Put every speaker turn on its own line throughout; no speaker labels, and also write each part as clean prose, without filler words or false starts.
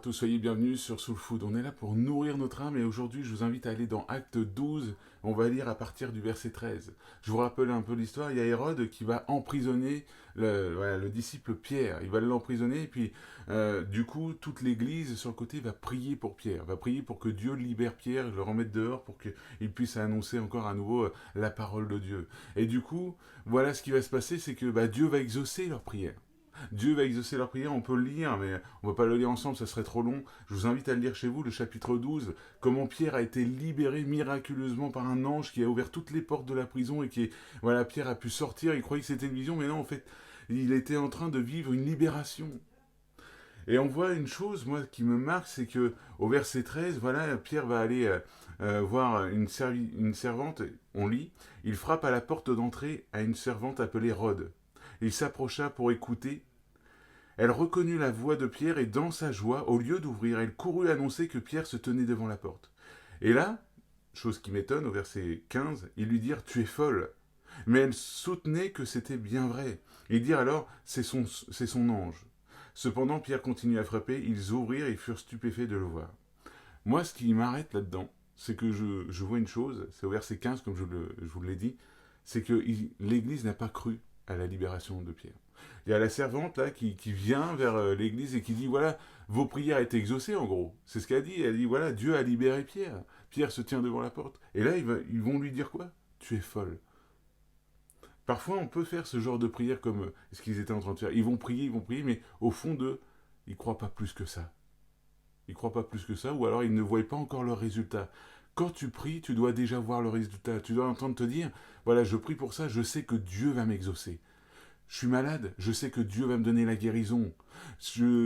tous, soyez bienvenus sur Soul Food. On est là pour nourrir notre âme et aujourd'hui je vous invite à aller dans Acte 12, on va lire à partir du verset 13. Je vous rappelle un peu l'histoire, il y a Hérode qui va emprisonner le disciple Pierre, il va l'emprisonner et puis du coup toute l'église sur le côté va prier pour Pierre, va prier pour que Dieu libère Pierre, le remette dehors pour qu'il puisse annoncer encore à nouveau la parole de Dieu. Et du coup, voilà ce qui va se passer, c'est que Dieu va exaucer leur prière. Dieu va exaucer leur prière, on peut le lire, mais on ne va pas le lire ensemble, ça serait trop long. Je vous invite à le lire chez vous, le chapitre 12, comment Pierre a été libéré miraculeusement par un ange qui a ouvert toutes les portes de la prison et voilà, Pierre a pu sortir, il croyait que c'était une vision, mais non, en fait, il était en train de vivre une libération. Et on voit une chose, moi, qui me marque, c'est que au verset 13, voilà, Pierre va aller voir une servante, on lit, il frappe à la porte d'entrée à une servante appelée Rhodes. Il s'approcha pour écouter. Elle reconnut la voix de Pierre et dans sa joie, au lieu d'ouvrir, elle courut annoncer que Pierre se tenait devant la porte. Et là, chose qui m'étonne, au verset 15, ils lui dirent « Tu es folle ». Mais elle soutenait que c'était bien vrai. Ils dirent alors « C'est son ange ». Cependant, Pierre continua à frapper, ils ouvrirent et furent stupéfaits de le voir. Moi, ce qui m'arrête là-dedans, c'est que je vois une chose, c'est au verset 15, comme je vous l'ai dit, c'est que l'Église n'a pas cru à la libération de Pierre. Il y a la servante là qui vient vers l'église et qui dit voilà, vos prières étaient exaucées en gros. C'est ce qu'elle dit. Elle dit voilà, Dieu a libéré Pierre. Pierre se tient devant la porte. Et là, ils vont lui dire quoi? Tu es folle. Parfois, on peut faire ce genre de prière comme ce qu'ils étaient en train de faire. Ils vont prier, mais au fond d'eux, ils ne croient pas plus que ça. Ils ne croient pas plus que ça, ou alors ils ne voient pas encore le résultat. Quand tu pries, tu dois déjà voir le résultat. Tu dois entendre te dire voilà, je prie pour ça, je sais que Dieu va m'exaucer. Je suis malade, je sais que Dieu va me donner la guérison.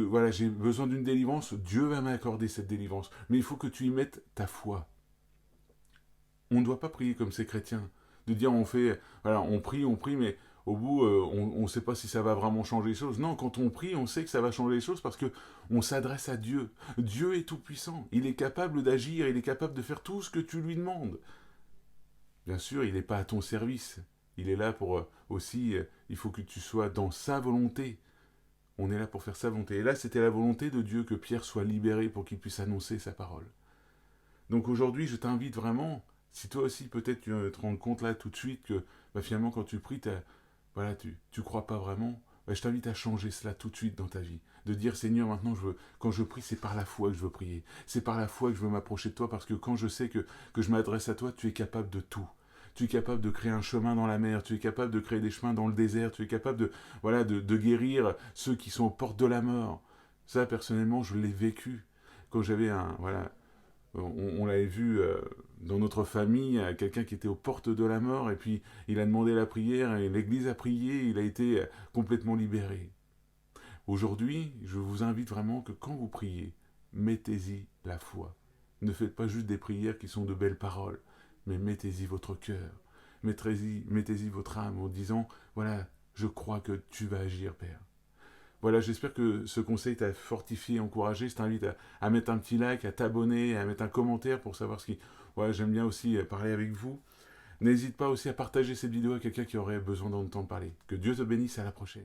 Voilà, j'ai besoin d'une délivrance, Dieu va m'accorder cette délivrance. Mais il faut que tu y mettes ta foi. On ne doit pas prier comme ces chrétiens. De dire voilà, on prie, mais au bout, on ne sait pas si ça va vraiment changer les choses. Non, quand on prie, on sait que ça va changer les choses parce que on s'adresse à Dieu. Dieu est tout puissant. Il est capable d'agir, il est capable de faire tout ce que tu lui demandes. Bien sûr, il n'est pas à ton service. Il est là pour aussi, il faut que tu sois dans sa volonté. On est là pour faire sa volonté. Et là, c'était la volonté de Dieu que Pierre soit libéré pour qu'il puisse annoncer sa parole. Donc aujourd'hui, je t'invite vraiment, si toi aussi peut-être tu te rends compte là tout de suite que finalement quand tu pries, voilà, tu crois pas vraiment, je t'invite à changer cela tout de suite dans ta vie. De dire Seigneur, maintenant quand je prie, c'est par la foi que je veux prier. C'est par la foi que je veux m'approcher de toi parce que quand je sais que je m'adresse à toi, tu es capable de tout. Tu es capable de créer un chemin dans la mer, tu es capable de créer des chemins dans le désert, tu es capable de guérir ceux qui sont aux portes de la mort. Ça, personnellement, je l'ai vécu. Quand j'avais on l'avait vu dans notre famille, quelqu'un qui était aux portes de la mort, et puis il a demandé la prière, et l'église a prié, il a été complètement libéré. Aujourd'hui, je vous invite vraiment que quand vous priez, mettez-y la foi. Ne faites pas juste des prières qui sont de belles paroles, mais mettez-y votre cœur, mettez-y votre âme en disant, voilà, je crois que tu vas agir, Père. Voilà, j'espère que ce conseil t'a fortifié, encouragé. Je t'invite à mettre un petit like, à t'abonner, à mettre un commentaire pour savoir ce qui... Voilà, j'aime bien aussi parler avec vous. N'hésite pas aussi à partager cette vidéo à quelqu'un qui aurait besoin d'entendre parler. Que Dieu te bénisse, à la prochaine.